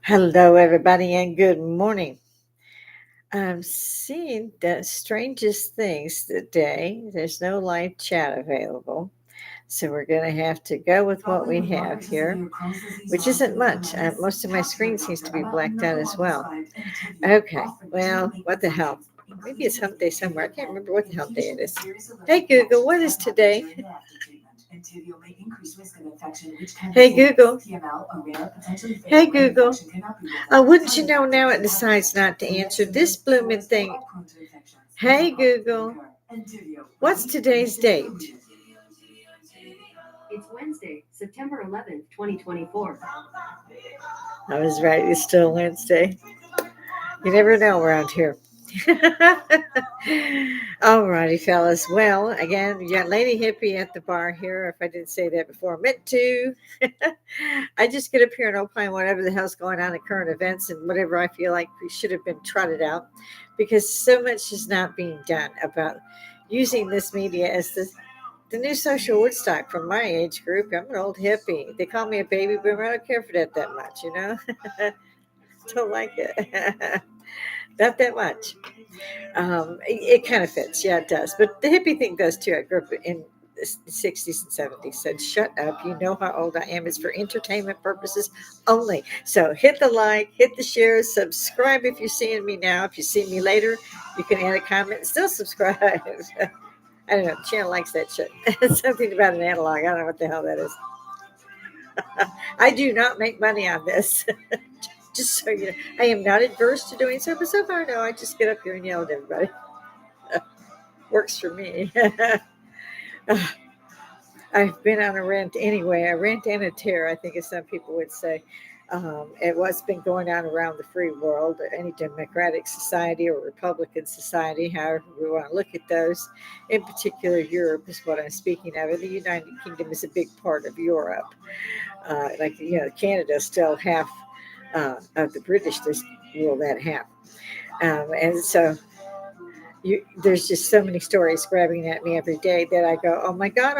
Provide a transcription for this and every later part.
Hello, everybody, and good morning. I'm seeing the strangest things today. There's no live chat available, so we're going to have to go with what we have here, which isn't much. Most of my screen seems to be blacked out as well. Okay, well, what the hell? Maybe it's hump day somewhere. I can't remember what the hump day it is. Hey, Google, what is today? Hey, Google. Hey, Google. Wouldn't you know now it decides not to answer this blooming thing? Hey, Google. What's today's date? It's Wednesday, September 11th, 2024. I was right. It's still Wednesday. You never know around here. Alrighty, fellas. Well, again, you got Lady Hippy at the bar here. If I didn't say that before, I meant to. I just get up here and opine whatever the hell's going on in current events and whatever I feel like we should have been trotted out, because so much is not being done about using this media as the new social Woodstock from my age group. I'm an old hippie. They call me a baby boomer. I don't care for that much, you know. Don't like it. Not that much. It kind of fits. Yeah, it does. But the hippie thing does too. I grew up in the 60s and 70s. Said, shut up. You know how old I am. It's for entertainment purposes only. So hit the like, hit the share, subscribe if you're seeing me now. If you see me later, you can add a comment and still subscribe. I don't know. The channel likes that shit. Something about an analog. I don't know what the hell that is. I do not make money on this. Just so you know, I am not adverse to doing so, but so far, no, I just get up here and yell at everybody. Works for me. I've been on a rant anyway. A rant and a tear, I think, as some people would say. And what's been going on around the free world, any democratic society or Republican society, however we want to look at those. In particular, Europe is what I'm speaking of. And the United Kingdom is a big part of Europe. Canada still half of the British this rule that half. And so there's just so many stories grabbing at me every day that I go, oh my God,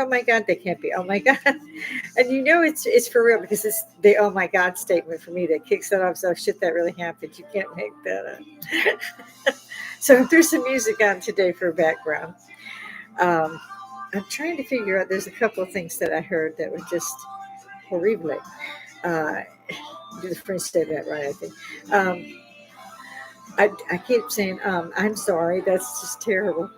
they can't be, oh my God. And it's for real, because it's the oh my God statement for me that kicks it off. So shit, that really happened. You can't make that up. So if there's some music on today for background, I'm trying to figure out, there's a couple of things that I heard that were just horrible. Uh, do the French say that right, I think. I keep saying, I'm sorry, that's just terrible.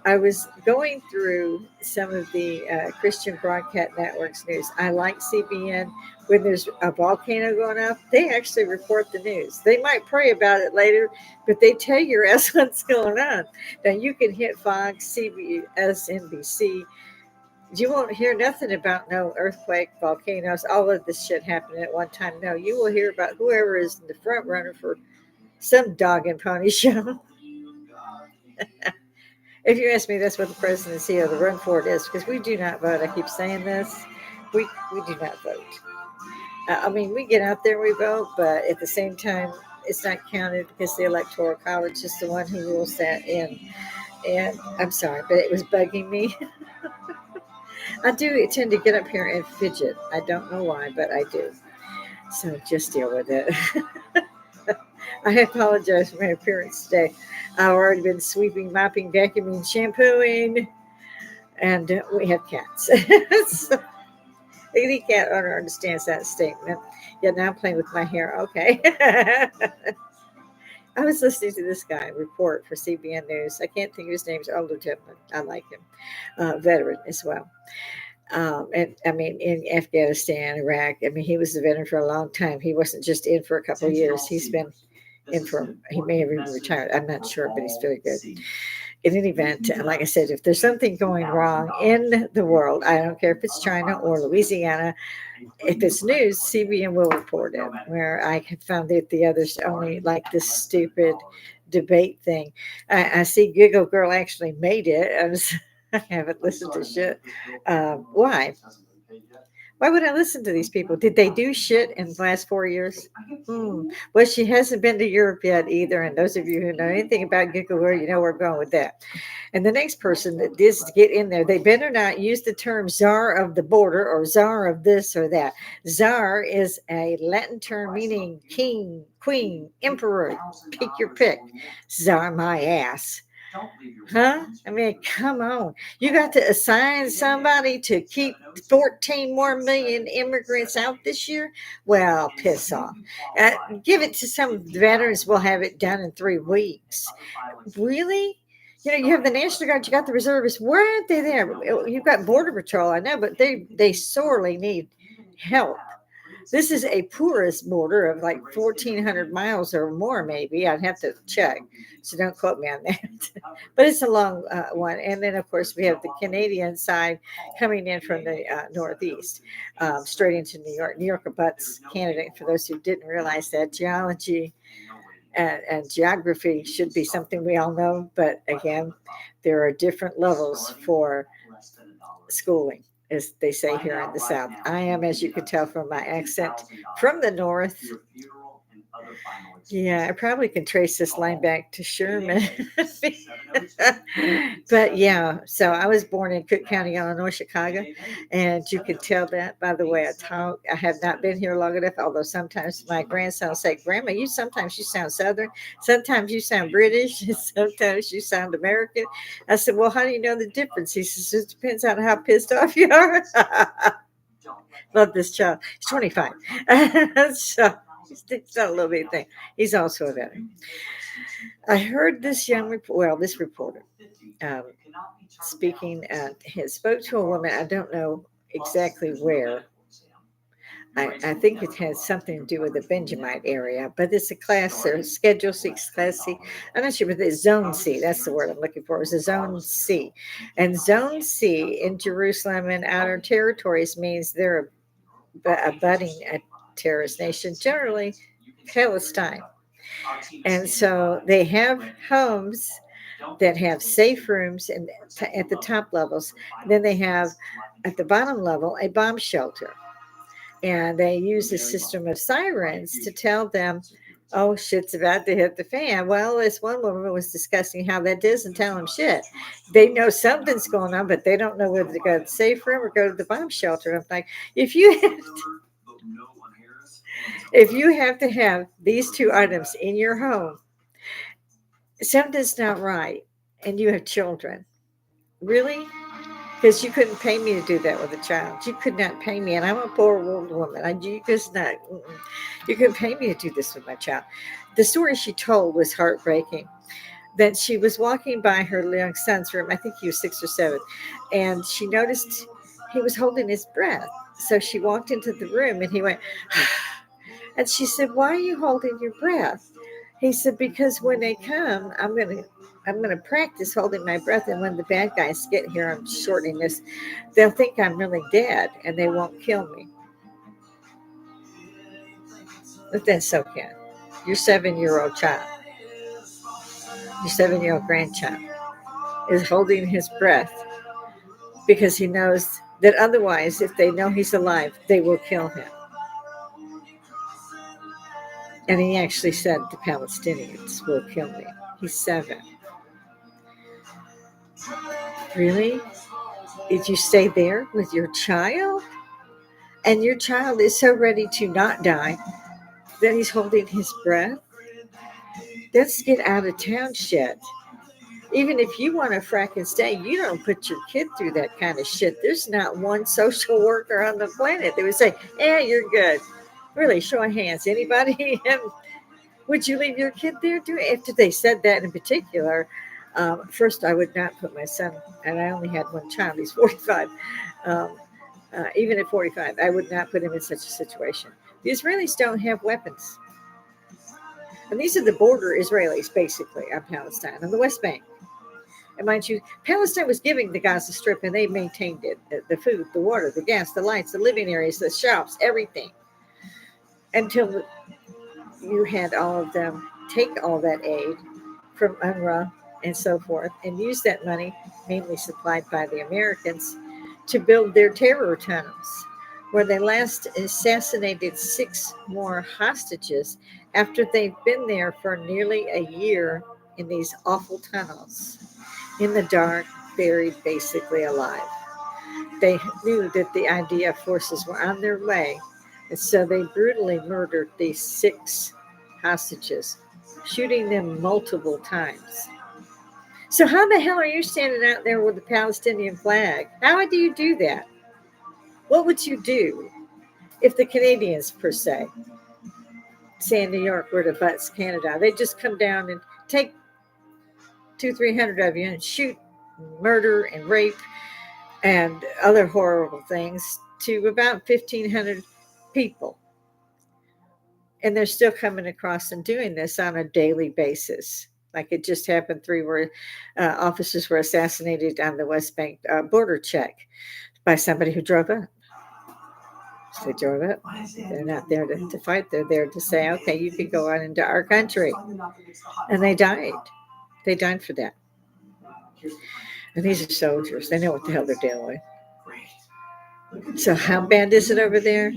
I was going through some of the Christian broadcast networks news. I like CBN. When there's a volcano going up, they actually report the news. They might pray about it later, but they tell your ass what's going on. Now, you can hit Fox, CBS, NBC. You won't hear nothing about no earthquake, volcanoes, all of this shit happening at one time. No, you will hear about whoever is the front runner for some dog and pony show. If you ask me, that's what the presidency or the run for it is, because we do not vote. I keep saying this. We do not vote. I mean, we get out there, we vote, but at the same time, it's not counted because the Electoral College is the one who rules that in. And I'm sorry, but it was bugging me. I do tend to get up here and fidget. I don't know why, but I do. So just deal with it. I apologize for my appearance today. I've already been sweeping, mopping, vacuuming, shampooing, and we have cats. So, any cat owner understands that statement. Yeah, now I'm playing with my hair. Okay. I was listening to this guy report for CBN News. I can't think of his name. He's an older gentleman. I like him. Veteran as well. And I mean, in Afghanistan, Iraq, I mean, he was a veteran for a long time. He wasn't just in for a couple of years. He's been in for, he may have even retired. I'm not sure, but he's very good. In any event, like I said, if there's something going wrong in the world, I don't care if it's China or Louisiana, if it's news, CBN will report it. Where I have found that the others only like this stupid debate thing. I see Giggle Girl actually made it. I haven't listened to shit. Why? Why would I listen to these people? Did they do shit in the last 4 years? Well, she hasn't been to Europe yet either. And those of you who know anything about Gigawa, you know where I'm going with that. And the next person that is to get in there, they better not use the term czar of the border or czar of this or that. Czar is a Latin term meaning king, queen, emperor. Pick your pick. Czar my ass. Huh? I mean, come on. You got to assign somebody to keep 14 more million immigrants out this year? Well, piss off. Give it to some veterans. We'll have it done in 3 weeks. Really? You know, you have the National Guard, you got the reservists. Where aren't they there? You've got Border Patrol, I know, but they sorely need help. This is a poorest border of like 1,400 miles or more, maybe. I'd have to check, so don't quote me on that. But it's a long one. And then, of course, we have the Canadian side coming in from the northeast, straight into New York. New York abuts Canada. For those who didn't realize that, geology and geography should be something we all know. But again, there are different levels for schooling, as they say here in the South. I am, as you can tell from my accent, from the North. Yeah, I probably can trace this line back to Sherman. But yeah, so I was born in Cook County, Illinois, Chicago, and you can tell that by the way I talk. I have not been here long enough, although sometimes my grandson will say, Grandma, you sound Southern, sometimes you sound British, and sometimes you sound American. I said, well, how do you know the difference? He says, it depends on how pissed off you are. Love this child. He's 25. So it's not a little bit thing. He's also a veteran. I heard this this reporter um, speaking, he spoke to a woman. I don't know exactly where. I think it has something to do with the Benjamite area, but it's a class or Schedule 6 Class C. I'm not sure, but it's Zone C. That's the word I'm looking for. It's a Zone C. And Zone C in Jerusalem and outer territories means they're abutting a terrorist nation, generally Palestine. And so they have homes that have safe rooms and at the top levels. Then they have at the bottom level a bomb shelter. And they use a system of sirens to tell them, oh, shit's about to hit the fan. Well, this one woman was discussing how that doesn't tell them shit. They know something's going on, but they don't know whether to go to the safe room or go to the bomb shelter. I'm like, if you have to, if you have to have these two items in your home, something's not right, and you have children. Really? Because you couldn't pay me to do that with a child. You could not pay me, and I'm a poor old woman. You just not. You couldn't pay me to do this with my child. The story she told was heartbreaking. That she was walking by her young son's room. I think he was 6 or 7, and she noticed he was holding his breath. So she walked into the room, and he went, and she said, "Why are you holding your breath?" He said, "Because when they come, I'm gonna practice holding my breath, and when the bad guys get here, I'm shortening this. They'll think I'm really dead, and they won't kill me." Let that soak in. Your 7-year-old child, your 7-year-old grandchild, is holding his breath because he knows that otherwise, if they know he's alive, they will kill him. And he actually said the Palestinians will kill me. He's 7. Really? Did you stay there with your child? And your child is so ready to not die that he's holding his breath? Let's get out of town shit. Even if you want to frack and stay, you don't put your kid through that kind of shit. There's not one social worker on the planet that would say, yeah, you're good. Really, show of hands. Anybody? Would you leave your kid there? After they said that in particular, first I would not put my son, and I only had one child, he's 45. Um, Even at 45, I would not put him in such a situation. The Israelis don't have weapons. And these are the border Israelis, basically, on Palestine, on the West Bank. And mind you, Palestine was giving the Gaza Strip, and they maintained it. The food, the water, the gas, the lights, the living areas, the shops, everything. Until you had all of them take all that aid from UNRWA and so forth and use that money, mainly supplied by the Americans, to build their terror tunnels. where they last assassinated six more hostages after they've been there for nearly a year in these awful tunnels, in the dark, buried basically alive. They knew that the IDF forces were on their way, and so they brutally murdered these six hostages, shooting them multiple times. So, how the hell are you standing out there with the Palestinian flag? How do you do that? What would you do if the Canadians, per se, say in New York, were to butts Canada? They just come down and take two, 300 of you and shoot, murder, and rape and other horrible things to about 1,500 people. And they're still coming across and doing this on a daily basis. Like it just happened, three were officers were assassinated on the West Bank border check by somebody who drove up. So they drove up. They're not there to fight. They're there to say, okay, you can go on into our country. And they died. They died for that. And these are soldiers. They know what the hell they're dealing with. So how bad is it over there?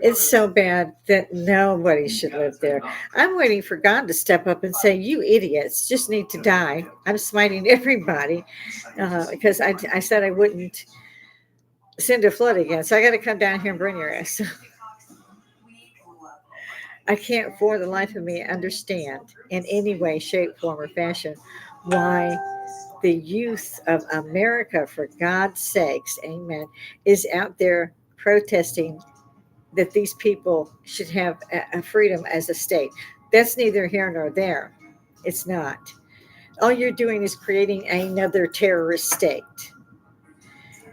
It's so bad that nobody should live there. I'm waiting for God to step up and say, you idiots just need to die. I'm smiting everybody because I said I wouldn't send a flood again. So I got to come down here and bring your ass. I can't for the life of me understand in any way, shape, form, or fashion why the youth of America, for God's sakes, amen, is out there protesting that these people should have a freedom as a state. That's neither here nor there. It's not. All you're doing is creating another terrorist state.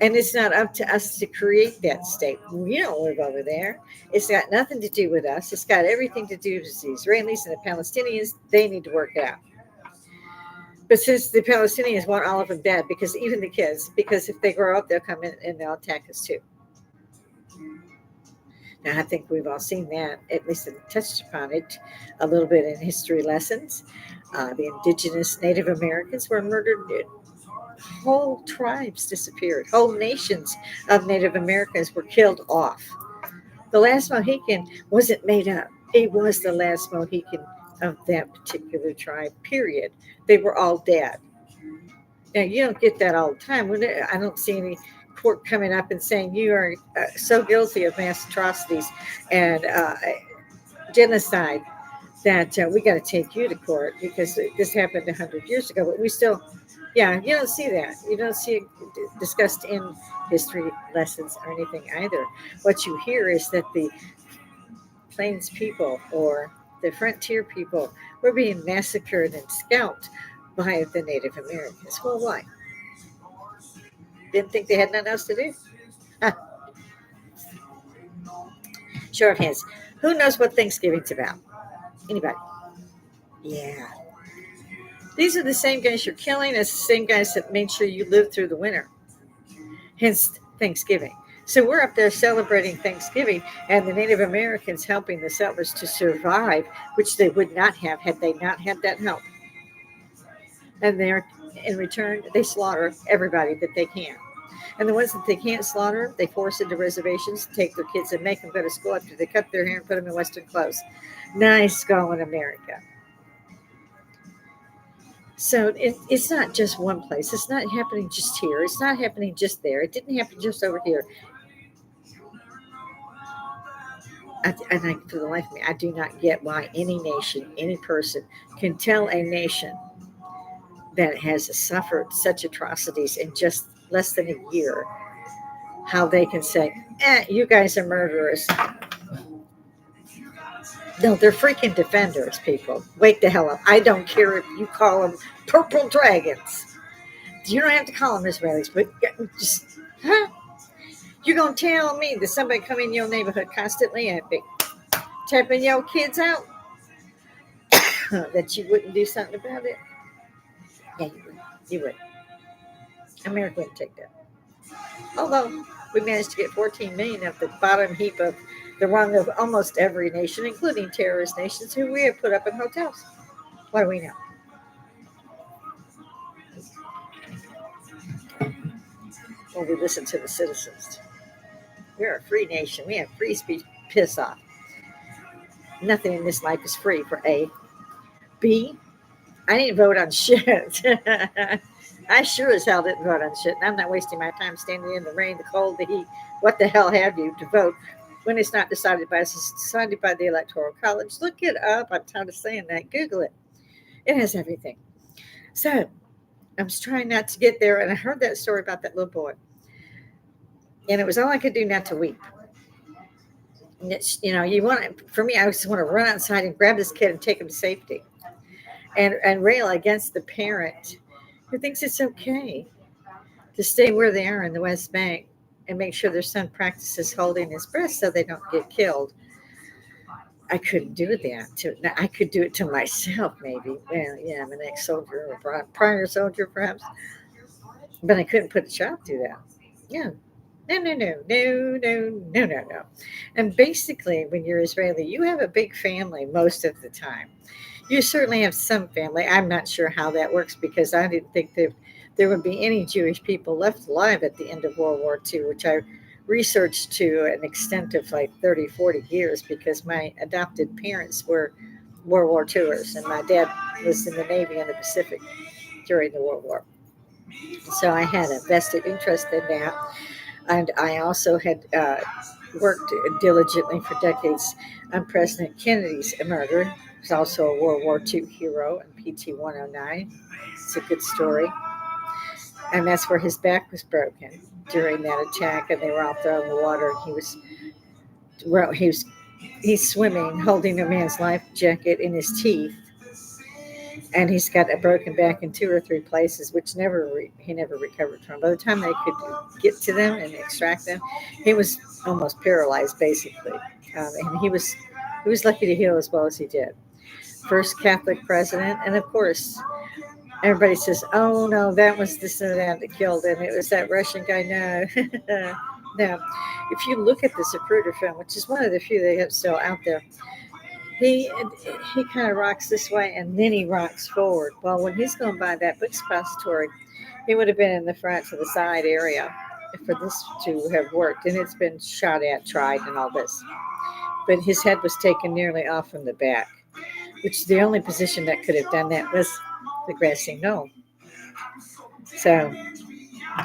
And it's not up to us to create that state. We don't live over there. It's got nothing to do with us. It's got everything to do with the Israelis and the Palestinians. They need to work it out. But since the Palestinians want all of them dead, because even the kids, because if they grow up, they'll come in and they'll attack us too. Now, I think we've all seen that, at least touched upon it a little bit in history lessons. The indigenous Native Americans were murdered. Whole tribes disappeared. Whole nations of Native Americans were killed off. The last Mohican wasn't made up. It was the last Mohican of that particular tribe, period. They were all dead. Now, you don't get that all the time. I don't see any court coming up and saying you are so guilty of mass atrocities and genocide that we got to take you to court because this happened 100 years ago. But we still, yeah, you don't see that. You don't see it discussed in history lessons or anything either. What you hear is that the Plains people or the frontier people were being massacred and scalped by the Native Americans. Well, why? Didn't think they had nothing else to do? Huh. Show of hands. Who knows what Thanksgiving's about? Anybody? Yeah. These are the same guys you're killing as the same guys that made sure you lived through the winter. Hence Thanksgiving. So we're up there celebrating Thanksgiving and the Native Americans helping the settlers to survive, which they would not have had they not had that help. And they're in return, they slaughter everybody that they can. And the ones that they can't slaughter, they force into reservations, take their kids and make them go to school after they cut their hair and put them in Western clothes. Nice going, America. So it's not just one place. It's not happening just here. It's not happening just there. It didn't happen just over here. For the life of me, I do not get why any nation, any person can tell a nation that has suffered such atrocities in just less than a year, how they can say, you guys are murderers. No, they're freaking defenders, people. Wake the hell up. I don't care if you call them purple dragons. You don't have to call them Israelis, but just, huh? You're going to tell me that somebody come in your neighborhood constantly and be tapping your kids out that you wouldn't do something about it? Yeah, you would. You would. America wouldn't take that. Although we managed to get 14 million of the bottom heap of the rung of almost every nation, including terrorist nations, who we have put up in hotels. What do we know? Well, we listen to the citizens. We're a free nation. We have free speech. Piss off. Nothing in this life is free for A. B, I didn't vote on shit. I sure as hell didn't vote on shit. And I'm not wasting my time standing in the rain, the cold, the heat, what the hell have you to vote when it's not decided by us, it's decided by the Electoral College. Look it up. I'm tired of saying that. Google it. It has everything. So I was trying not to get there, and I heard that story about that little boy. And it was all I could do not to weep. And it's, you want for me, I just want to run outside and grab this kid and take him to safety and rail against the parent who thinks it's okay to stay where they are in the West Bank and make sure their son practices holding his breath so they don't get killed. I couldn't do that. Now, I could do it to myself, maybe. Well, yeah, I'm an ex-soldier or prior soldier, perhaps. But I couldn't put a child through that. Yeah. No, no, no, no, no, no, no, no. And basically, when you're Israeli, you have a big family most of the time. You certainly have some family. I'm not sure how that works because I didn't think that there would be any Jewish people left alive at the end of World War II, which I researched to an extent of like 30, 40 years because my adopted parents were World War IIers and my dad was in the Navy in the Pacific during the World War. So I had a vested interest in that. And I also had worked diligently for decades on President Kennedy's murder. He was also a World War II hero in PT 109. It's a good story. And that's where his back was broken during that attack, and they were all thrown in the water. And he's swimming, holding a man's life jacket in his teeth, and he's got a broken back in 2 or 3 places, which he never recovered from. By the time they could get to them and extract them, he was almost paralyzed, basically, and he was lucky to heal as well as he did. First Catholic president, and of course, everybody says, "Oh no, that was this or that killed him. It was that Russian guy." No, no. If you look at the Zapruder film, which is one of the few they have still out there, he he kind of rocks this way and then he rocks forward. Well, when he's going by that book expository, he would have been in the front to the side area for this to have worked, and it's been shot at, tried, and all this. But his head was taken nearly off from the back, which the only position that could have done that was the grassy knoll. So,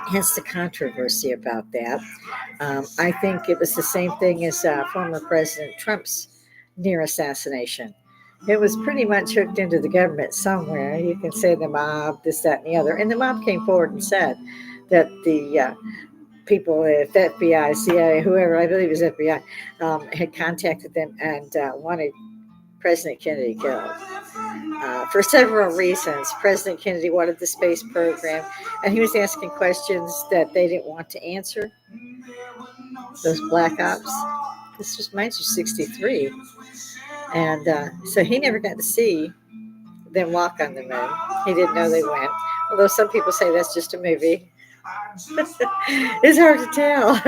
hence the controversy about that. I think it was the same thing as former President Trump's near assassination. It was pretty much hooked into the government somewhere. You can say the mob, this, that, and the other. And the mob came forward and said that the people at FBI, CIA, whoever, I believe it was FBI, had contacted them and wanted President Kennedy killed. For several reasons. President Kennedy wanted the space program, and he was asking questions that they didn't want to answer. Those black ops. This was mind you, 63, and so he never got to see them walk on the moon. He didn't know they went. Although some people say that's just a movie. It's hard to tell.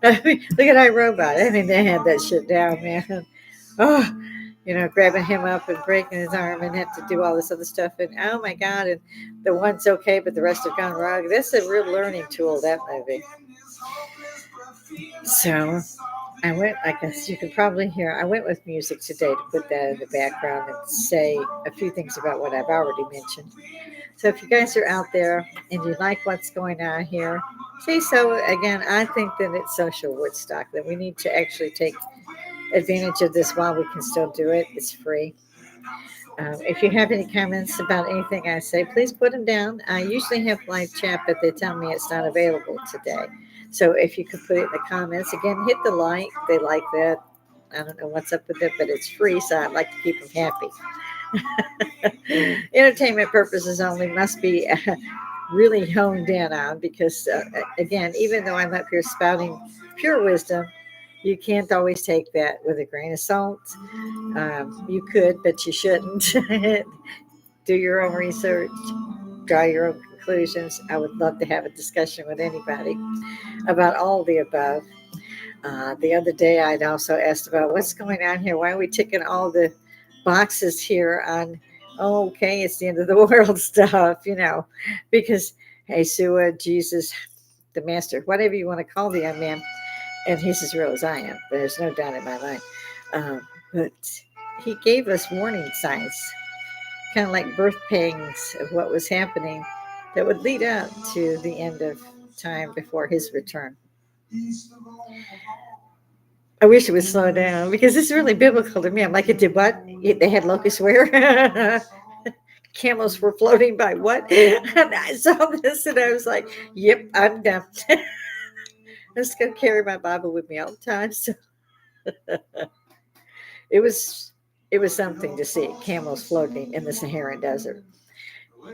I mean, look at iRobot. I mean, they had that shit down, man. Oh, grabbing him up and breaking his arm and have to do all this other stuff. And oh my God, and the one's okay, but the rest have gone wrong. That's a real learning tool, that movie. So I went, I guess you can probably hear, I went with music today to put that in the background and say a few things about what I've already mentioned. So if you guys are out there and you like what's going on here, say so. Again, I think that it's social Woodstock, that we need to actually take advantage of this while we can still do it. It's free. If you have any comments about anything I say, please put them down. I usually have live chat, but they tell me it's not available today. So if you could put it in the comments, again, hit the like. They like that. I don't know what's up with it, but it's free, so I'd like to keep them happy. Entertainment purposes only must be really honed in on because, again, even though I'm up here spouting pure wisdom, you can't always take that with a grain of salt. You could, but you shouldn't. Do your own research, draw your own conclusions. I would love to have a discussion with anybody about all the above. The other day, I'd also asked about what's going on here. Why are we ticking all the boxes here on, oh, okay, it's the end of the world stuff, because, hey, Sua, Jesus, the master, whatever you want to call the young man, and he's as real as I am. There's no doubt in my mind. But he gave us warning signs, kind of like birth pangs of what was happening that would lead up to the end of time before his return. I wish it would slow down because it's really biblical to me. I'm like, it did what? They had locusts where? Camels were floating by what? And I saw this and I was like, yep, I'm done. I'm just going to carry my Bible with me all the time. So it was it was something to see camels floating in the Saharan desert.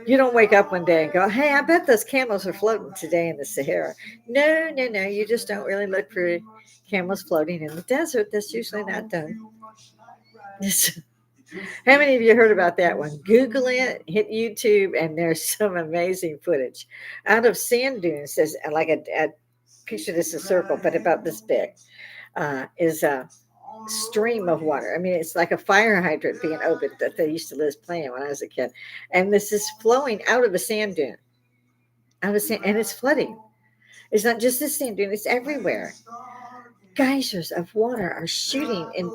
You don't wake up one day and go, hey, I bet those camels are floating today in the Sahara. No, no, no. You just don't really look for camels floating in the desert. That's usually not done. How many of you heard about that one? Google it, hit YouTube, and there's some amazing footage out of sand dunes. There's like a picture this a circle, but about this big is a stream of water. I mean, it's like a fire hydrant being opened that they used to live playing when I was a kid, and this is flowing out of a sand dune, out of sand, and it's flooding. It's not just this sand dune; it's everywhere. Geysers of water are shooting in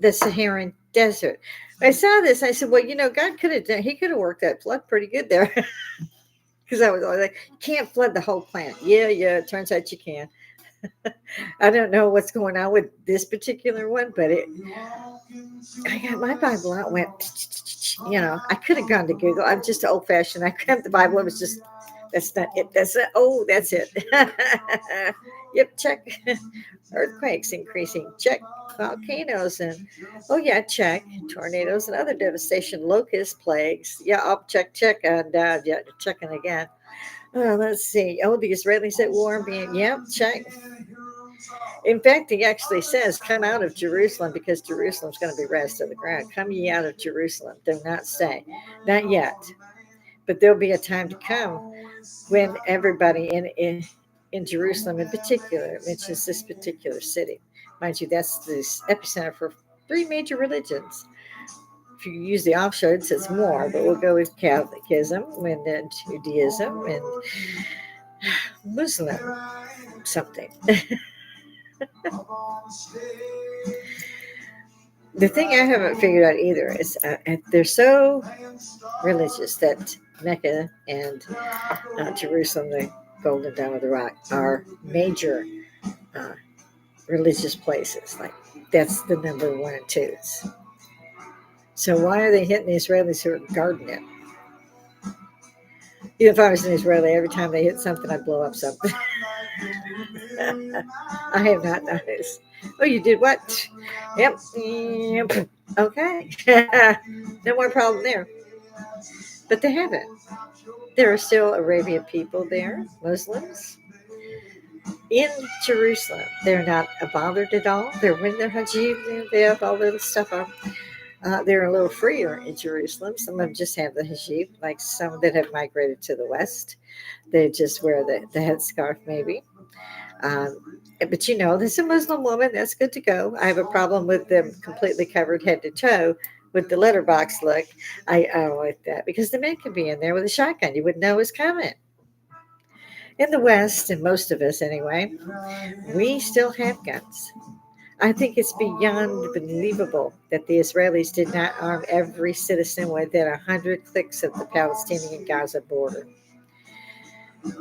the Saharan desert. I saw this. I said, well, God could have done, he could have worked that flood pretty good there. Because I was always like, you can't flood the whole planet. Yeah, it turns out you can. I don't know what's going on with this particular one, but I got my Bible out, went, I could have gone to Google. I'm just old fashioned. I grabbed the Bible. It was just, that's not it. That's it. Oh, that's it. Yep, check. Earthquakes increasing. Check. Volcanoes and check. Tornadoes and other devastation. Locust plagues. Yeah, I'll check. And checking again. Let's see. Oh, the Israelis at war being, check. In fact, he actually says, come out of Jerusalem because Jerusalem's going to be razed to the ground. Come ye out of Jerusalem. Do not stay. Not yet. But there'll be a time to come when everybody in Jerusalem in particular mentions this particular city. Mind you, that's the epicenter for three major religions. If you use the offshoots, it's more, but we'll go with Catholicism and then Judaism and Muslim something. The thing I haven't figured out either is they're so religious that Mecca and Jerusalem, the Golden Dome of the Rock, are major uh, religious places. Like that's the number one and twos. So why are they hitting the Israelis who are guarding it? If I was an Israeli, every time they hit something, I'd blow up something. I have not noticed. Oh, you did what? Yep. Okay. No more problem there. But they haven't. There are still Arabian people there, Muslims. In Jerusalem, they're not bothered at all. They're wearing their hijab, they have all their stuff on. They're a little freer in Jerusalem. Some of them just have the hijab, like some that have migrated to the West. They just wear the headscarf, maybe. But there's a Muslim woman. That's good to go. I have a problem with them completely covered head to toe with the letterbox look. I don't like that because the men can be in there with a shotgun. You wouldn't know it was coming. In the West, and most of us anyway, we still have guns. I think it's beyond believable that the Israelis did not arm every citizen within 100 clicks of the Palestinian Gaza border.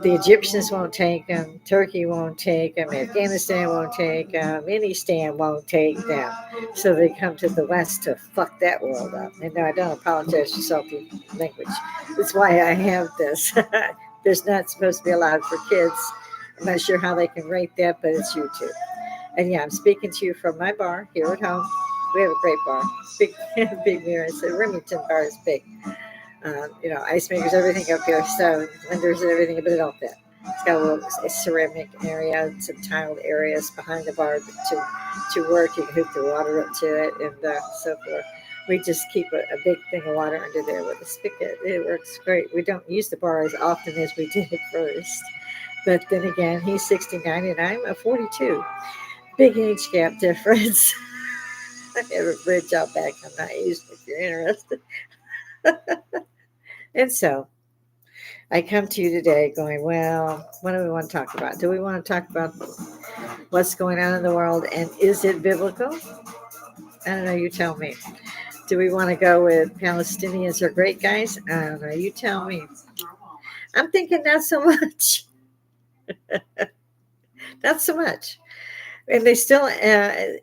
The Egyptians won't take them, Turkey won't take them, Afghanistan won't take them, Afghanistan won't take them. So they come to the West to fuck that world up. And no, I don't apologize for salty language. That's why I have this. There's not supposed to be allowed for kids. I'm not sure how they can rate that, but it's YouTube. And yeah, I'm speaking to you from my bar here at home. We have a great bar, big, big mirrors. The Remington bar is big. Ice makers, everything up here, so blenders and everything, but it all fit. It's got a little ceramic area, some tiled areas behind the bar to work. You can hook the water up to it and so forth. We just keep a big thing of water under there with a spigot. It works great. We don't use the bar as often as we did at first. But then again, he's 69 and I'm a 42. Big age gap difference. I have a bridge out back. I'm not used if you're interested. And so I come to you today going, well, what do we want to talk about? Do we want to talk about what's going on in the world and is it biblical? I don't know. You tell me. Do we want to go with Palestinians are great guys? I don't know. You tell me. I'm thinking not so much. Not so much. And they still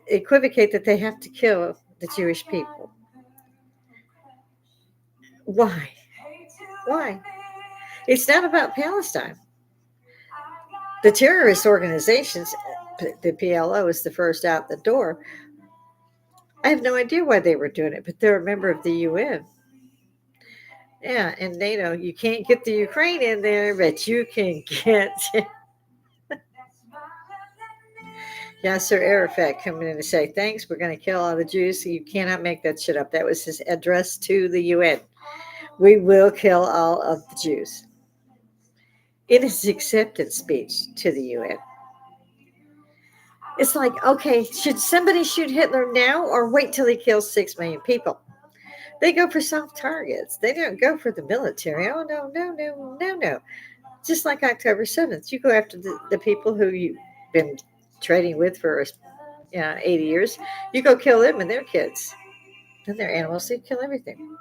equivocate that they have to kill the Jewish people. Why? Why? It's not about Palestine. The terrorist organizations, the PLO is the first out the door. I have no idea why they were doing it, but they're a member of the UN. Yeah, and NATO. You can't get the Ukraine in there, but you can get Yasser Arafat coming in to say, thanks, we're going to kill all the Jews. You cannot make that shit up. That was his address to the UN. We will kill all of the Jews. In his acceptance speech to the UN. It's like, okay, should somebody shoot Hitler now or wait till he kills 6 million people? They go for soft targets. They don't go for the military. Oh, no, no, no, no, no. Just like October 7th, you go after the people who you've been trading with for 80 years. You go kill them and their kids. And their animals, they kill everything.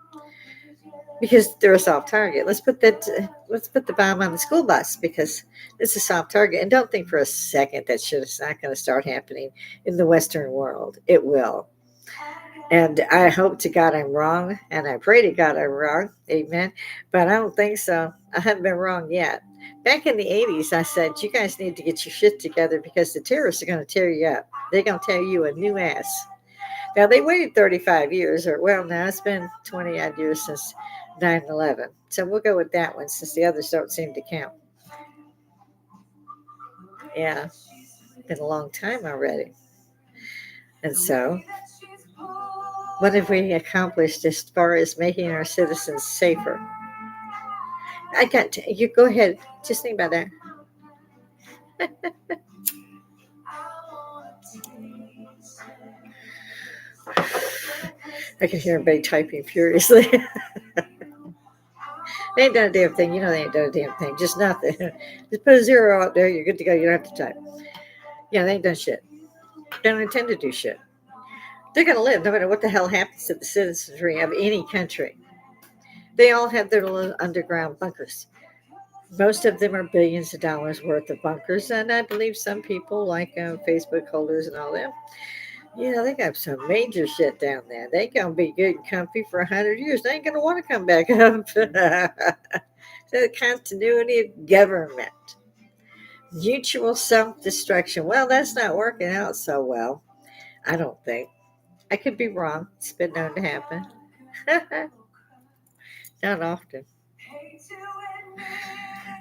Because they're a soft target. Let's put the bomb on the school bus because it's a soft target. And don't think for a second that shit is not going to start happening in the Western world. It will. And I hope to God I'm wrong, and I pray to God I'm wrong. Amen. But I don't think so. I haven't been wrong yet. Back in the 80s, I said, you guys need to get your shit together because the terrorists are going to tear you up. They're going to tear you a new ass. Now, they waited 35 years, or well, now it's been 20 odd years since 9/11. So we'll go with that one since the others don't seem to count. Yeah, been a long time already. And so, what have we accomplished as far as making our citizens safer? You go ahead. Just think about that. I can hear everybody typing furiously. They ain't done a damn thing. You know they ain't done a damn thing. Just nothing. Just put a zero up there. You're good to go. You don't have to type. Yeah, they ain't done shit. They don't intend to do shit. They're going to live no matter what the hell happens to the citizenry of any country. They all have their little underground bunkers. Most of them are billions of dollars worth of bunkers, and I believe some people, like Facebook holders and all that, yeah, they got some major shit down there. They gonna be good and comfy for 100 years. They ain't gonna want to come back up. The continuity of government, mutual self-destruction. Well, that's not working out so well. I don't think. I could be wrong. It's been known to happen. Not often.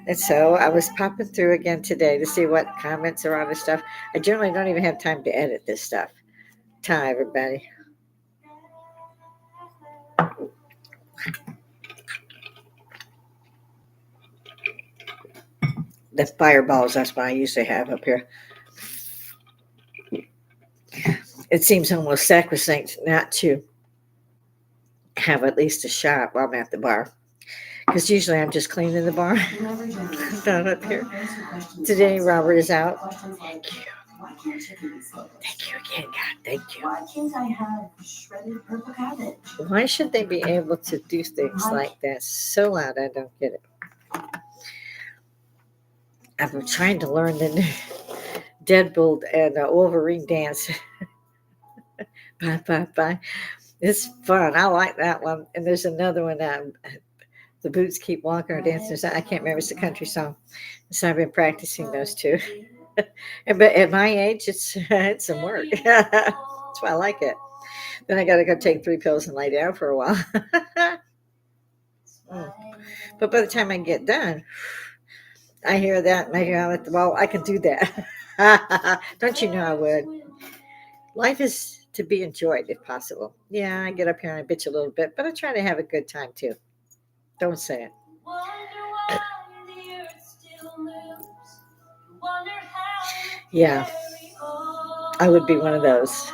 And so I was popping through again today to see what comments are on this stuff. I generally don't even have time to edit this stuff. Time, everybody. The fireballs, that's what I usually have up here. It seems almost sacrosanct not to have at least a shot while I'm at the bar. Because usually I'm just cleaning the bar. Not up here. Today, Robert is out. Thank you. Thank you again, God. Thank you. Why can't I have shredded purple cabbage? Why should they be able to do things like that? So loud, I don't get it. I've been trying to learn the new Deadbolt and Wolverine dance. Bye, bye, bye. It's fun. I like that one. And there's another one. The boots keep walking or dancing. I can't remember. It's a country song. So I've been practicing those two. But at my age, it's some work. That's why I like it. Then I got to go take 3 pills and lay down for a while. But by the time I get done, I hear that and I hear I'm at the wall. I can do that. Don't you know I would? Life is to be enjoyed if possible. Yeah, I get up here and I bitch a little bit, but I try to have a good time too. Don't say it. Yeah, I would be one of those.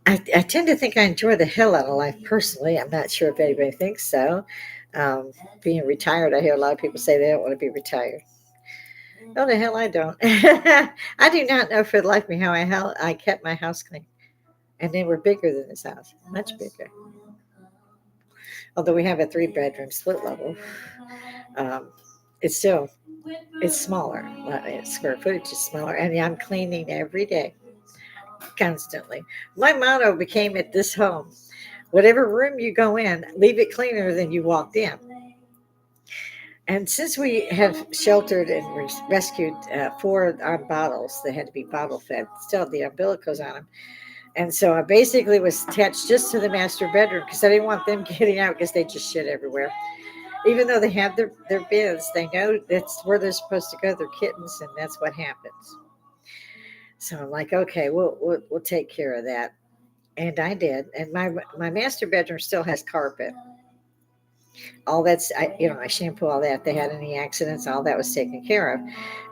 I tend to think I enjoy the hell out of life personally. I'm not sure if anybody thinks so. being retired. I hear a lot of people say they don't want to be retired. Oh, the hell I don't. I do not know for the life of me how I kept my house clean. And they were bigger than this house, much bigger. Although we have a 3 bedroom split level, um, it's still it's smaller. Square footage is smaller, and yeah, I'm cleaning every day, constantly. My motto became at this home: whatever room you go in, leave it cleaner than you walked in. And since we have sheltered and rescued 4 bottles, they had to be bottle fed, still the umbilicals on them. And so I basically was attached just to the master bedroom because I didn't want them getting out because they just shit everywhere. Even though they have their beds, they know that's where they're supposed to go. They're kittens, and that's what happens. So I'm like, okay, we'll take care of that. And I did. And my master bedroom still has carpet. All that's I shampoo all that. If they had any accidents, all that was taken care of.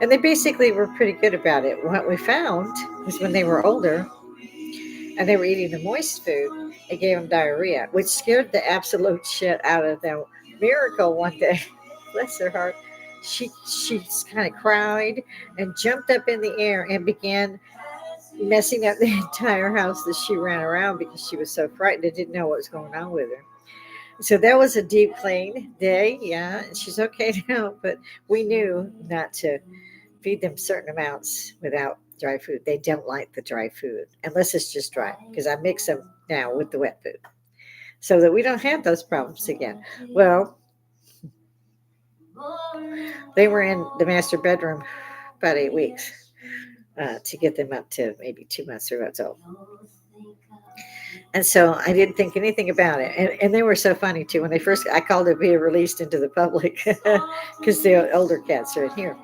And they basically were pretty good about it. What we found was when they were older and they were eating the moist food, it gave them diarrhea, which scared the absolute shit out of them. Miracle one day, bless her heart, she kind of cried and jumped up in the air and began messing up the entire house as she ran around because she was so frightened and didn't know what was going on with her. So that was a deep clean day, yeah, and she's okay now, but we knew not to feed them certain amounts without dry food. They don't like the dry food unless it's just dry because I mix them now with the wet food so that we don't have those problems again. Well, they were in the master bedroom about 8 weeks to get them up to maybe 2 months, 3 months old. And so I didn't think anything about it. And they were so funny too. When they first, I called it being released into the public because the older cats are in here.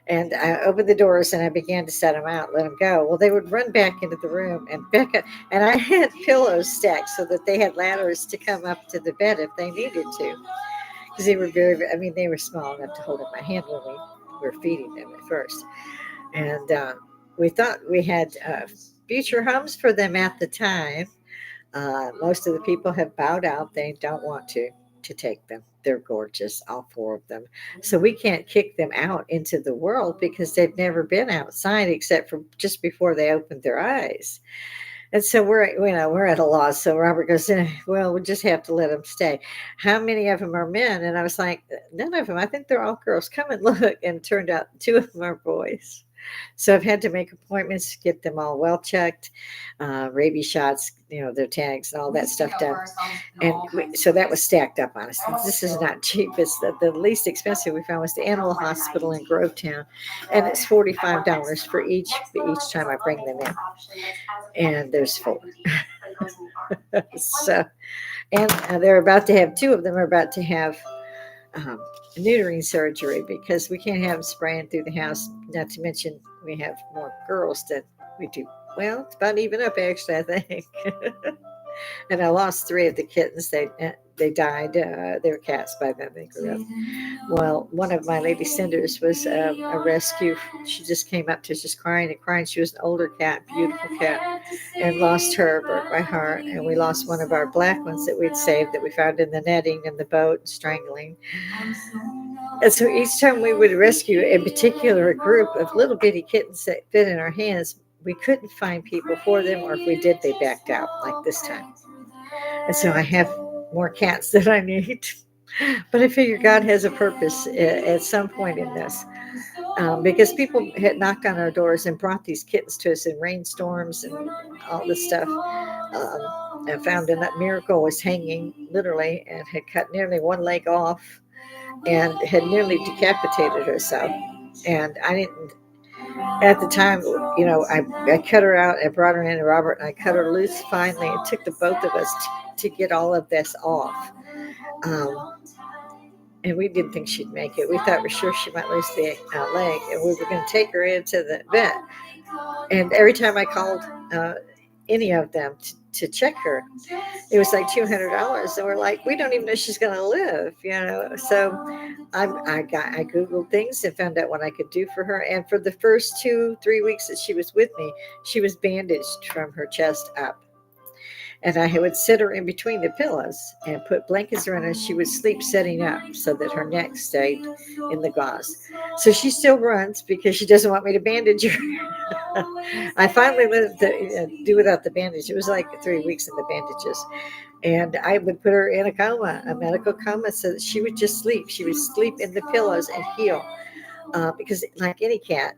And I opened the doors and I began to set them out, let them go. Well, they would run back into the room and back up. And I had pillows stacked so that they had ladders to come up to the bed if they needed to. Because they were they were small enough to hold in my hand when we were feeding them at first. And we thought we had future homes for them at the time. Most of the people have bowed out. They don't want to take them. They're gorgeous, all 4 of them. So we can't kick them out into the world because they've never been outside except for just before they opened their eyes. And so we're at a loss. So Robert goes, well, we just have to let them stay. How many of them are men? And I was like, none of them. I think they're all girls. Come and look. And it turned out 2 of them are boys. So I've had to make appointments to get them all well checked, rabies shots, their tags and all that stuff done. And so that was stacked up on us. This is not cheap. It's the least expensive we found was the animal hospital in Grovetown. And it's $45 for each time I bring them in. And there's 4. So, and they're about to have 2 of them are about to have um, neutering surgery because we can't have them spraying through the house. Not to mention we have more girls than we do. Well, it's about even up actually, I think. And I lost 3 of the kittens. They died. They were cats by then. They grew up. Well, one of my lady cinders was a rescue. She just came up to us just crying and crying. She was an older cat, beautiful cat, and lost her, broke my heart. And we lost one of our black ones that we'd saved that we found in the netting in the boat and strangling. And so each time we would rescue in particular a group of little bitty kittens that fit in our hands, we couldn't find people for them, or if we did, they backed out like this time. And so I have more cats than I need. But I figure God has a purpose at some point in this. Because people had knocked on our doors and brought these kittens to us in rainstorms and all this stuff. I found that Miracle was hanging literally and had cut nearly one leg off and had nearly decapitated herself. And I didn't, at the time, I cut her out and brought her in, and Robert and I cut her loose finally. It took the both of us to get all of this off. And we didn't think she'd make it. We thought for sure she might lose the leg, and we were going to take her into the vet. And every time I called any of them to check her, it was like $200, and we're like, we don't even know she's going to live, So I Googled things and found out what I could do for her. And for the first 2-3 weeks that she was with me, she was bandaged from her chest up. And I would sit her in between the pillows and put blankets around her. She would sleep sitting up so that her neck stayed in the gauze. So she still runs because she doesn't want me to bandage her. I finally learned to do without the bandage. It was like 3 weeks in the bandages. And I would put her in a coma, a medical coma, so that she would just sleep. She would sleep in the pillows and heal. Because, like any cat,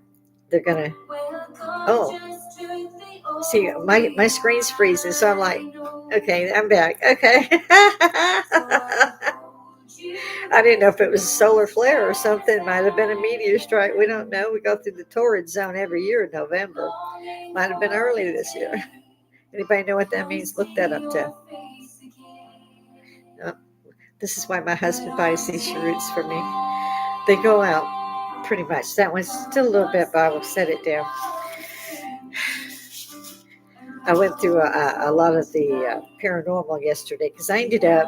they're going to. Oh, see, my screen's freezing. So I'm like, okay, I'm back. Okay. I didn't know if it was a solar flare or something. It might have been a meteor strike. We don't know. We go through the torrid zone every year in November. Might have been early this year. Anybody know what that means? Look that up too. Oh, this is why my husband buys these roots for me. They go out pretty much. That one's still a little bit, but I will set it down. I went through a lot of the paranormal yesterday because I ended up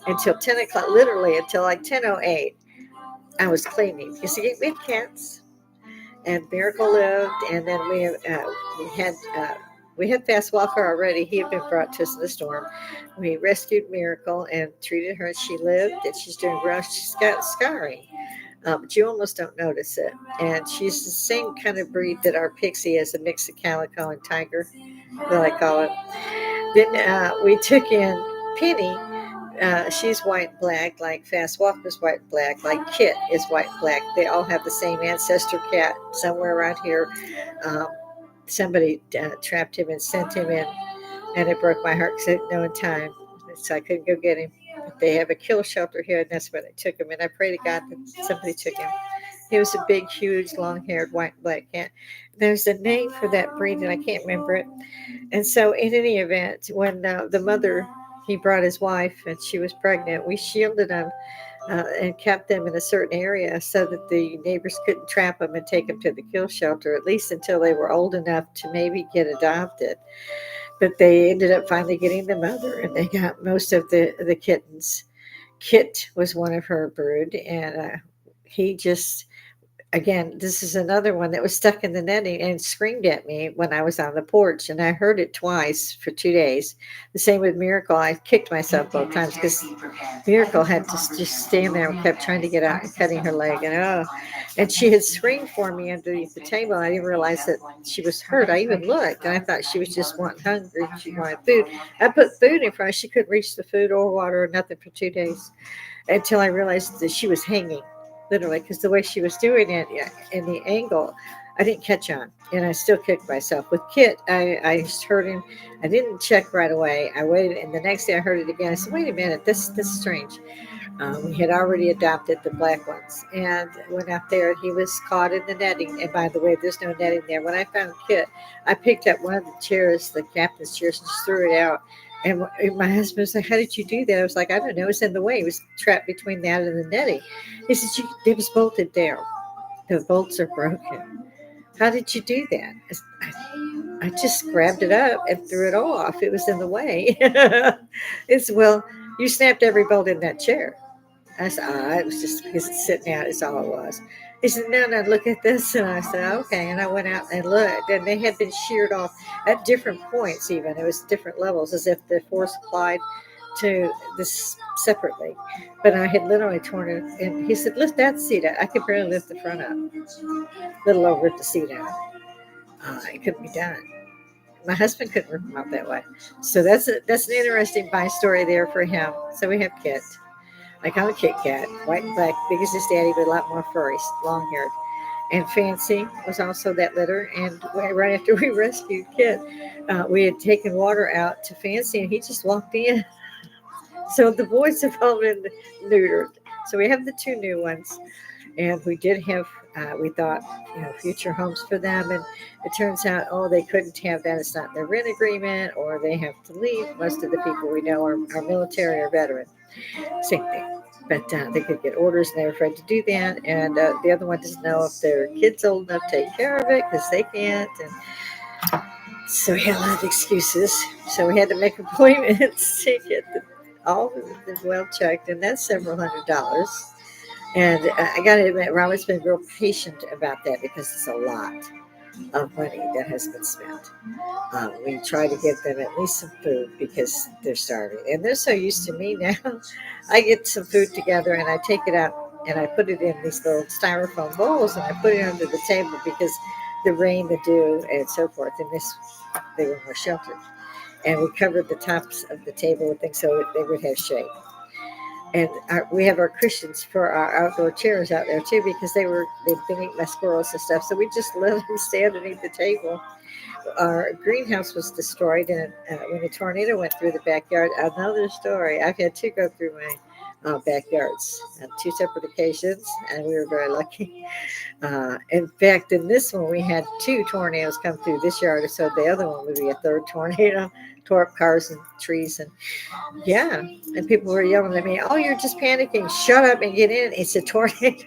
until 10 o'clock, literally until like 10:08. I was cleaning. You see, we had cats, and Miracle lived, and then we had Fast Walker already. He had been brought to us in the storm. We rescued Miracle and treated her. She lived, and she's doing well. She's got scarring, but you almost don't notice it. And she's the same kind of breed that our Pixie is, a mix of calico and tiger, that I call it. Then we took in Penny. She's white and black, like Fast Walker's white and black, like Kit is white and black. They all have the same ancestor cat somewhere around here. Um, Somebody trapped him and sent him in, and it broke my heart because I didn't know in time, so I couldn't go get him. But they have a kill shelter here, and that's where they took him. And I pray to God that somebody took him. He was a big, huge, long-haired, white and black cat. There's a name for that breed, and I can't remember it. And so, in any event, when the mother, he brought his wife, and she was pregnant, we shielded them and kept them in a certain area so that the neighbors couldn't trap them and take them to the kill shelter, at least until they were old enough to maybe get adopted. But they ended up finally getting the mother, and they got most of the kittens. Kit was one of her brood, and he just, again, this is another one that was stuck in the netting and screamed at me when I was on the porch, and I heard it twice for 2 days. The same with Miracle. I kicked myself both times because Miracle had to just stand there and kept trying to get out and cutting her leg, and she had screamed for me underneath the table. I didn't realize that she was hurt. I even looked, and I thought she was just wanting hungry. She wanted food. I put food in front of her. She couldn't reach the food or water or nothing for 2 days until I realized that she was hanging, literally, because the way she was doing it in the angle, I didn't catch on, and I still kicked myself. With Kit, I just heard him. I didn't check right away. I waited, and the next day I heard it again. I said, "Wait a minute, this is strange." We had already adopted the black ones, and went out there, and he was caught in the netting. And by the way, there's no netting there. When I found Kit, I picked up one of the chairs, the captain's chairs, and just threw it out. And my husband was like, "How did you do that?" I was like, "I don't know. It was in the way. It was trapped between that and the netting." He said, "It was bolted down. The bolts are broken. How did you do that?" I just grabbed it up and threw it off. It was in the way. It's, well, you snapped every bolt in that chair. I said, it was just because it's sitting out, is all it was. He said, "No, no, look at this." And I said, "Okay." And I went out and looked, and they had been sheared off at different points, even. It was different levels, as if the force applied to this separately. But I had literally torn it. And he said, "Lift that seat out." I could barely lift the front up, little over the seat out. It couldn't be done. My husband couldn't rip them out that way. So that's an interesting by story there for him. So we have Kit. I call it Kit Kat, white and black, big as his daddy, but a lot more furry, long haired. And Fancy was also that litter. And right after we rescued Kit, we had taken water out to Fancy, and he just walked in. So the boys have all been neutered. So we have the two new ones, and we did have. We thought, future homes for them, and it turns out, they couldn't have that. It's not in their rent agreement, or they have to leave. Most of the people we know are military or veteran. Same thing. But they could get orders, and they were afraid to do that. And the other one doesn't know if their kid's old enough to take care of it because they can't. And so we had a lot of excuses. So we had to make appointments to get all the well checked, and that's several $100s. And I got to admit, Robin's been real patient about that because it's a lot. of money that has been spent. We try to give them at least some food because they're starving. And they're so used to me now. I get some food together and I take it out and I put it in these little styrofoam bowls and I put it under the table because the rain, the dew, and so forth. And this, they were more sheltered. And we covered the tops of the table with things so they would have shade. And we have our cushions for our outdoor chairs out there too because they've been eaten by squirrels and stuff. So we just let them stay underneath the table. Our greenhouse was destroyed and when a tornado went through the backyard. Another story. I've had two go through my backyards on two separate occasions, and we were very lucky. In fact, in this one, we had two tornadoes come through this yard, so the other one would be a third tornado, tore up cars and trees, and yeah, and people were yelling at me, "Oh, you're just panicking! Shut up and get in! It's a tornado."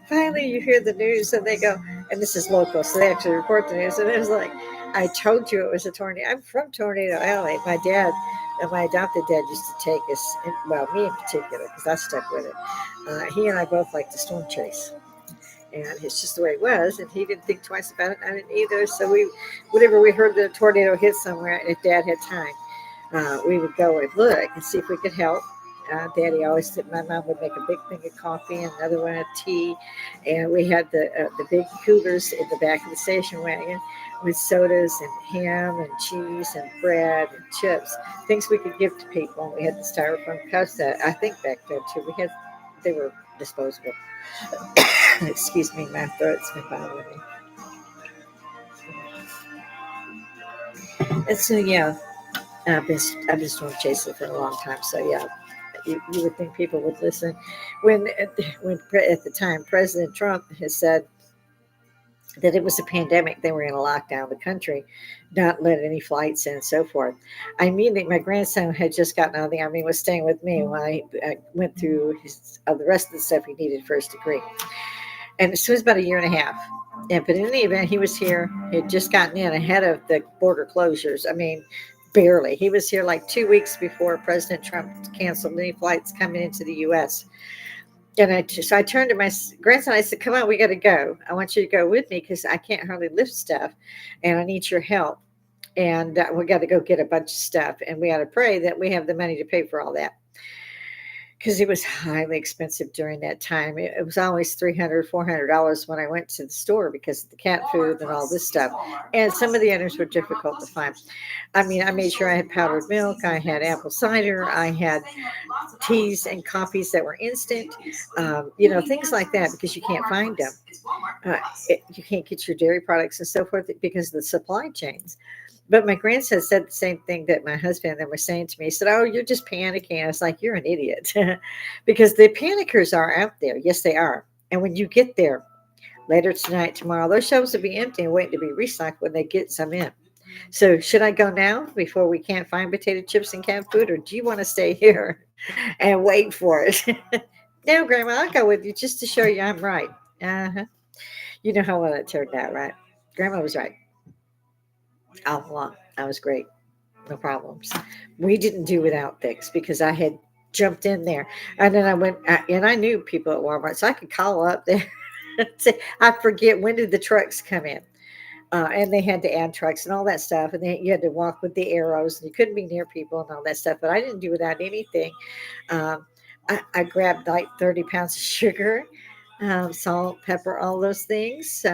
Finally, you hear the news, and they go, and this is local, so they actually report the news, and it was like, "I told you it was a tornado." I'm from Tornado Alley. My dad, and my adopted dad, used to take us, well, me in particular, because I stuck with it. He and I both like to storm chase, and it's just the way it was. And he didn't think twice about it. I didn't either. So whenever we heard the tornado hit somewhere, and if Dad had time, we would go and look and see if we could help. Daddy always did. My mom would make a big thing of coffee and another one of tea, and we had the big coolers in the back of the station wagon with sodas and ham and cheese and bread and chips, things we could give to people. We had the styrofoam cups that I think back then too. They were disposable. Excuse me, my throat's been bothering me. And so yeah, I've been storm chasing for a long time. So yeah, you would think people would listen. When at the time President Trump has said that it was a pandemic, they were in a lockdown of the country, not let any flights in and so forth. I mean that my grandson had just gotten out of the army and was staying with me when I went through the rest of the stuff he needed for his degree. And so it was about a year and a half. And but in any event, he was here. He had just gotten in ahead of the border closures. I mean, barely. He was here like 2 weeks before President Trump canceled any flights coming into the U.S. And I turned to my grandson. I said, "Come on, we got to go. I want you to go with me because I can't hardly lift stuff, and I need your help. And we got to go get a bunch of stuff, and we got to pray that we have the money to pay for all that." Because it was highly expensive during that time. It was always $300, $400 when I went to the store because of the cat food and all this stuff. And some of the items were difficult to find. I mean, I made sure I had powdered milk, I had apple cider, I had teas and coffees that were instant, things like that because you can't find them. You can't get your dairy products and so forth because of the supply chains. But my grandson said the same thing that my husband then was saying to me. He said, "Oh, you're just panicking." I was like, "You're an idiot." Because the panickers are out there. Yes, they are. And when you get there later tonight, tomorrow, those shelves will be empty and waiting to be recycled when they get some in. So should I go now before we can't find potato chips and cat food, or do you want to stay here and wait for it? Now, Grandma, I'll go with you just to show you I'm right. Uh-huh. You know how well it turned out, right? Grandma was right all along. I was great. No problems. We didn't do without things because I had jumped in there. And then and I knew people at Walmart, so I could call up there. I forget when did the trucks come in. And they had to add trucks and all that stuff. And you had to walk with the arrows and you couldn't be near people and all that stuff. But I didn't do without anything. Um, I grabbed like 30 pounds of sugar, salt, pepper, all those things.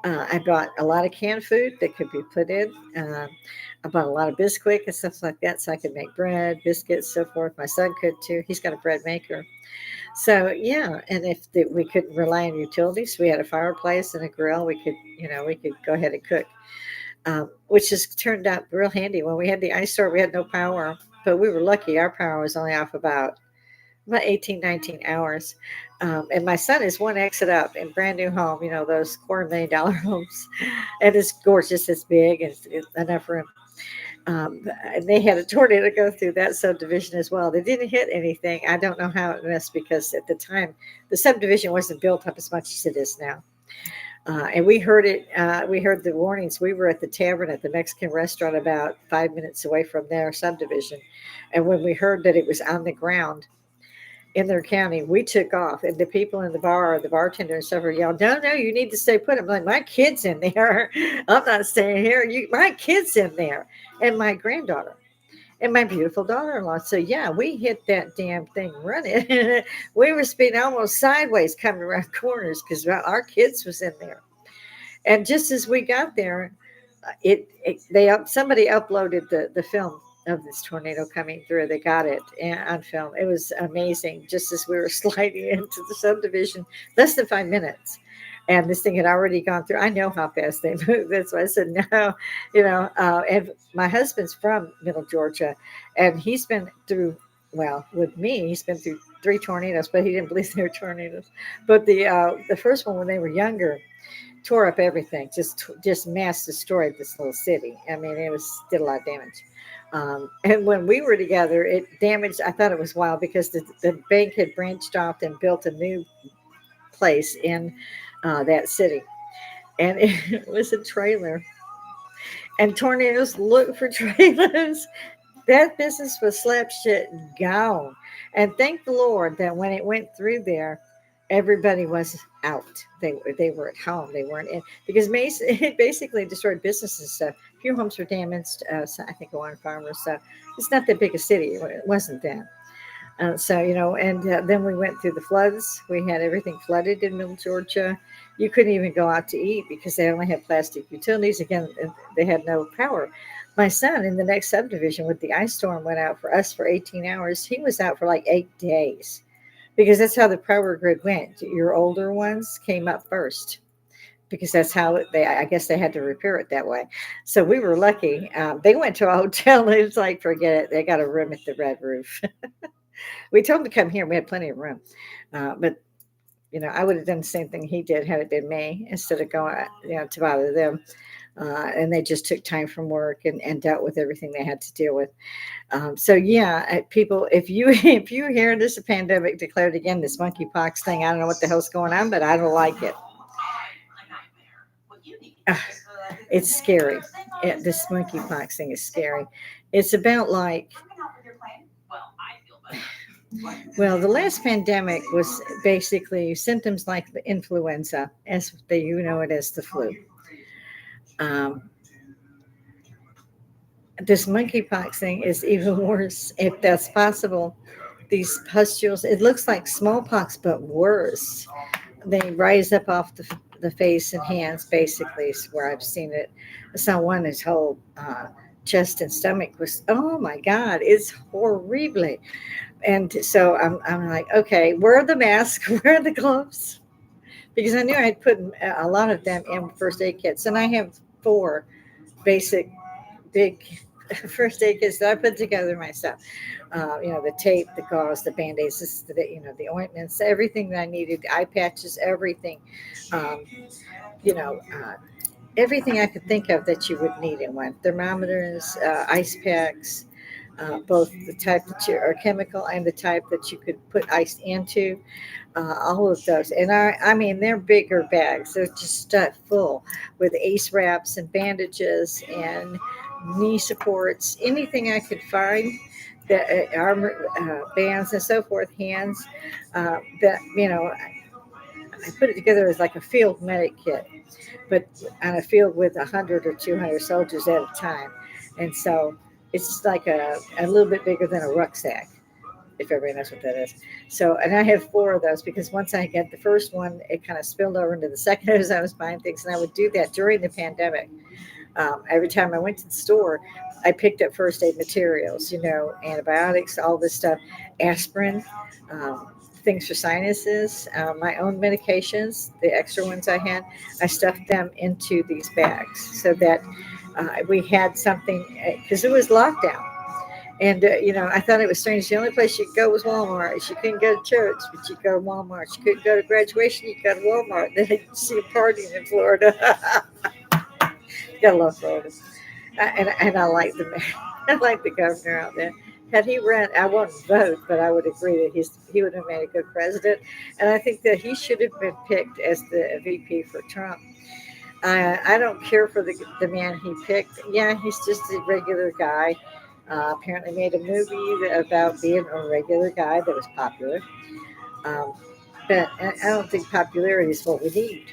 I bought a lot of canned food that could be put in. I bought a lot of Bisquick and stuff like that so I could make bread, biscuits, so forth. My son could too. He's got a bread maker. So yeah, and we couldn't rely on utilities, we had a fireplace and a grill. We could go ahead and cook, which has turned out real handy. When we had the ice store, we had no power, but we were lucky. Our power was only off about 18, 19 hours. And my son is one exit up in brand new home, those $250,000 homes. And it's gorgeous, it's big, and it's enough room. And they had a tornado go through that subdivision as well. They didn't hit anything. I don't know how it missed because at the time the subdivision wasn't built up as much as it is now. And we heard it. We heard the warnings. We were at the tavern at the Mexican restaurant about 5 minutes away from their subdivision, and when we heard that it was on the ground, in their county, we took off, and the people in the bar, the bartender and stuff, were yelling, "No, no, you need to stay put." I'm like, "My kid's in there. I'm not staying here. My kid's in there, and my granddaughter." And my beautiful daughter-in-law. So yeah, we hit that damn thing running. We were speeding almost sideways coming around corners because our kids was in there. And just as we got there, somebody uploaded the film of this tornado coming through. They got it on film. It was amazing. Just as we were sliding into the subdivision, less than 5 minutes. And this thing had already gone through. I know how fast they move. That's why I said no. And my husband's from Middle Georgia, and he's been through. Well, with me, he's been through three tornadoes, but he didn't believe they were tornadoes. But the first one when they were younger, tore up everything, just mass destroyed this little city. I mean, did a lot of damage. And when we were together, it damaged. I thought it was wild because the bank had branched off and built a new place in that city, and it was a trailer. And tornadoes look for trailers. That business was slap shit gone. And thank the Lord that when it went through there, everybody was out. They were at home. They weren't in because it basically destroyed businesses and stuff. A few homes were damaged. So I think one farmer. So it's not that big a city. It wasn't that. And then we went through the floods. We had everything flooded in Middle Georgia. You couldn't even go out to eat because they only had plastic utilities. Again, they had no power. My son in the next subdivision with the ice storm went out for us for 18 hours. He was out for like 8 days because that's how the power grid went. Your older ones came up first because that's how I guess they had to repair it that way. So we were lucky. They went to a hotel. It was like, forget it. They got a room at the Red Roof. We told him to come here. We had plenty of room. But, I would have done the same thing he did had it been me instead of going, to bother them. And they just took time from work and dealt with everything they had to deal with. People, if you if you hear this a pandemic declared again, this monkeypox thing, I don't know what the hell's going on, but I don't like it. It's scary. This monkeypox thing is scary. It's about like Well, the last pandemic was basically symptoms like the influenza, as you know it as the flu. Um, this monkeypox thing is even worse, if that's possible. These pustules, it looks like smallpox, but worse. They rise up off the face and hands, basically, is where I've seen it. I saw one, his whole chest and stomach was, oh my God, it's horrible. And so I'm like, okay, where are the masks? Where are the gloves? Because I knew I'd put a lot of them in first aid kits. And I have four basic, big first aid kits that I put together myself. The tape, the gauze, the band-aids, the ointments, everything that I needed, the eye patches, everything. Um, you know, uh, Everything I could think of that you would need in one. Thermometers, ice packs, both the type that are chemical and the type that you could put ice into, all of those. And I mean, they're bigger bags. They're just stuffed full with ace wraps and bandages and knee supports, anything I could find. The armor bands and so forth, hands. I put it together as like a field medic kit, but on a field with 100 or 200 soldiers at a time. And so it's like a little bit bigger than a rucksack, if everybody knows what that is. So, and I have four of those because once I get the first one, it kind of spilled over into the second as I was buying things. And I would do that during the pandemic. Every time I went to the store, I picked up first aid materials, antibiotics, all this stuff, aspirin, things for sinuses, my own medications, the extra ones I had. I stuffed them into these bags so that we had something because it was lockdown. And, I thought it was strange. The only place you could go was Walmart. You couldn't go to church, but you could go to Walmart. You couldn't go to graduation, you could go to Walmart. Then you see a party in Florida. Gotta love Florida. And I like the I like the governor out there. Had he run, I wouldn't vote, but I would agree that he would have made a good president. And I think that he should have been picked as the VP for Trump. I don't care for the man he picked. Yeah, he's just a regular guy. Apparently made a movie about being a regular guy that was popular. Um, but I don't think popularity is what we need.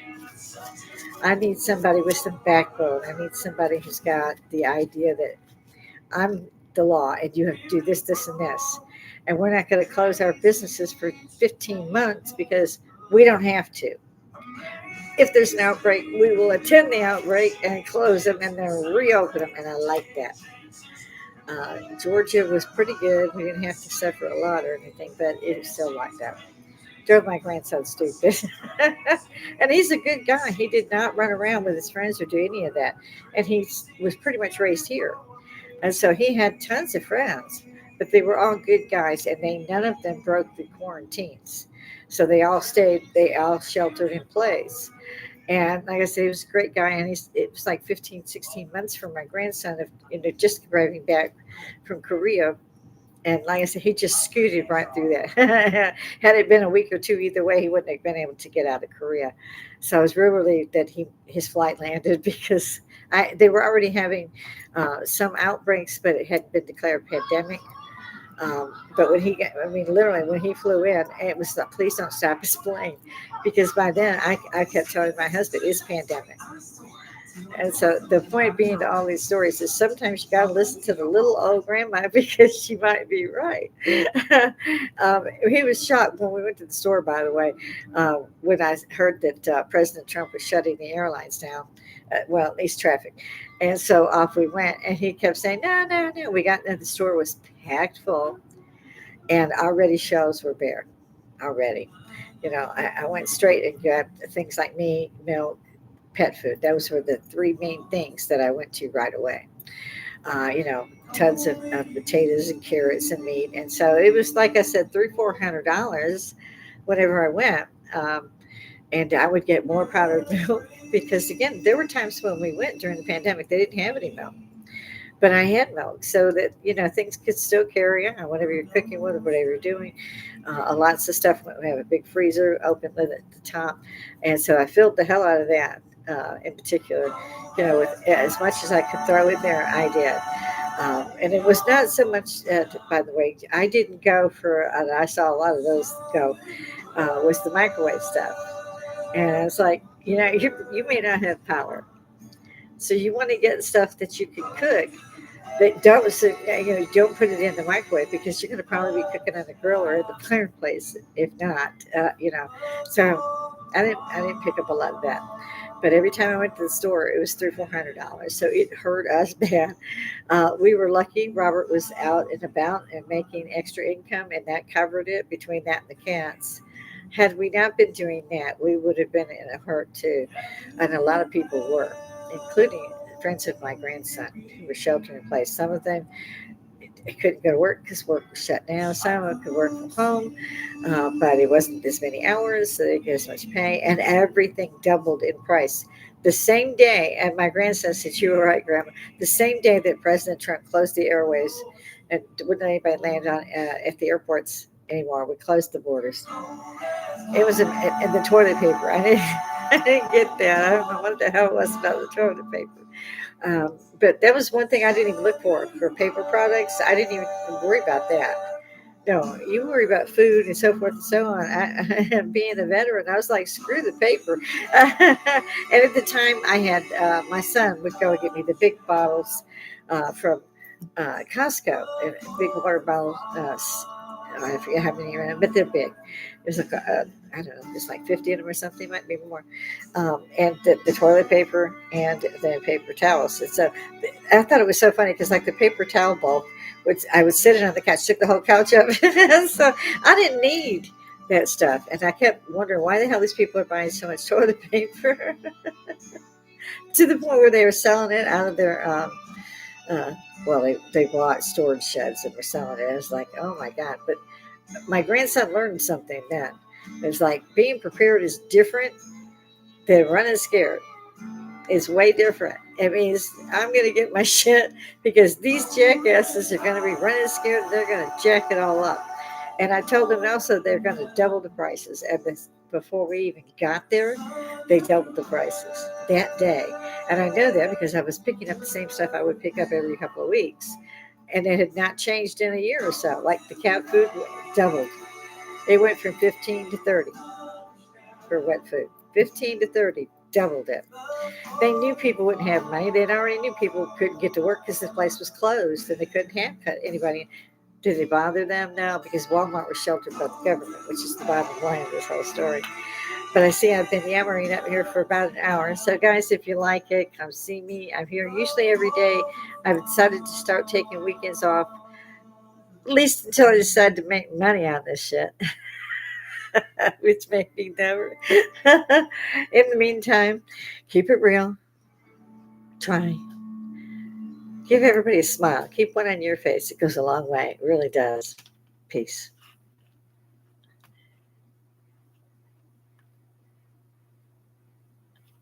I need somebody with some backbone. I need somebody who's got the idea that I'm the law and you have to do this, this, and this. And we're not going to close our businesses for 15 months because we don't have to. If there's an outbreak, we will attend the outbreak and close them and then reopen them. And I like that. Georgia was pretty good. We didn't have to suffer a lot or anything, but it was still like that. Drove my grandson stupid. And he's a good guy. He did not run around with his friends or do any of that. And he was pretty much raised here. And so he had tons of friends, but they were all good guys, and none of them broke the quarantines. So they all sheltered in place. And like I said, he was a great guy. And it was like 15, 16 months for my grandson of just arriving back from Korea. And like I said, he just scooted right through that. Had it been a week or two either way, he wouldn't have been able to get out of Korea. So I was real relieved that his flight landed because they were already having some outbreaks, but it hadn't been declared pandemic. But I mean, literally, when he flew in, it was like, please don't stop his plane. Because by then, I kept telling my husband, it's pandemic. And so the point being to all these stories is sometimes you got to listen to the little old grandma because she might be right. He was shocked when we went to the store, by the way, when I heard that President Trump was shutting the airlines down, well, at least traffic. And so off we went, and he kept saying, no, no, no. We got into the store was packed full, and already shelves were bare already. I went straight and grabbed things like meat, milk, pet food. Those were the three main things that I went to right away. Tons of potatoes and carrots and meat, and so it was like I said, $300-400 whenever I went. And I would get more powdered milk because again, there were times when we went during the pandemic they didn't have any milk, but I had milk so that things could still carry on whatever you're cooking with or whatever you're doing. Lots of stuff. We have a big freezer open lid at the top, and so I filled the hell out of that. In particular, with as much as I could throw in there, I did. And it was not so much. By the way, I didn't go for. I saw a lot of those go. Was the microwave stuff, and it's like you may not have power, so you want to get stuff that you can cook that don't don't put it in the microwave because you're going to probably be cooking on the grill or at the fireplace if not so I didn't pick up a lot of that, but every time I went to the store it was $300-400, so it hurt us bad. We were lucky Robert was out and about and making extra income, and that covered it between that and the cats. Had we not been doing that we would have been in a hurt too, and a lot of people were, including friends of my grandson who were sheltering in place. Some of them couldn't go to work because work was shut down. Some of them could work from home, but it wasn't as many hours, so they didn't get as much pay, and everything doubled in price. The same day, and my grandson said, "You were right, Grandma." The same day that President Trump closed the airways and wouldn't let anybody land on at the airports anymore, we closed the borders. It was and the toilet paper. I didn't get that. I don't know what the hell it was about the toilet paper. But that was one thing I didn't even look for paper products. I didn't even worry about that. No, you worry about food and so forth and so on. Being a veteran, I was like, screw the paper. And at the time, I had my son would go and get me the big bottles from Costco, big water bottles. I forget how many are in them, but they're big. There's like I don't know, there's like 50 of them or something, might be more. And the toilet paper and the paper towels. And so I thought it was so funny because like the paper towel bulk, which I would sit it on the couch, took the whole couch up. So I didn't need that stuff, and I kept wondering why the hell these people are buying so much toilet paper to the point where they were selling it out of their uh, well, they bought storage sheds and were selling it. I was like, oh my God. But my grandson learned something then. It was like being prepared is different than running scared. It's way different. It means I'm going to get my shit because these jackasses are going to be running scared and they're going to jack it all up. And I told them also they're going to double the prices. And before we even got there, they doubled the prices that day. And I know that because I was picking up the same stuff I would pick up every couple of weeks. and it had not changed in a year or so. Like the cat food doubled. It went from 15 to 30 for wet food. 15 to 30, doubled it. They knew people wouldn't have money. They already knew people couldn't get to work because the place was closed and they couldn't have anybody. Did it bother them? No, because Walmart was sheltered by the government, which is the bottom line of this whole story. But I see I've been yammering up here for about an hour. So, guys, if you like it, come see me. I'm here usually every day. I've decided to start taking weekends off, at least until I decide to make money on this shit, which may be never. In the meantime, keep it real. Try. Give everybody a smile. Keep one on your face. It goes a long way. It really does. Peace.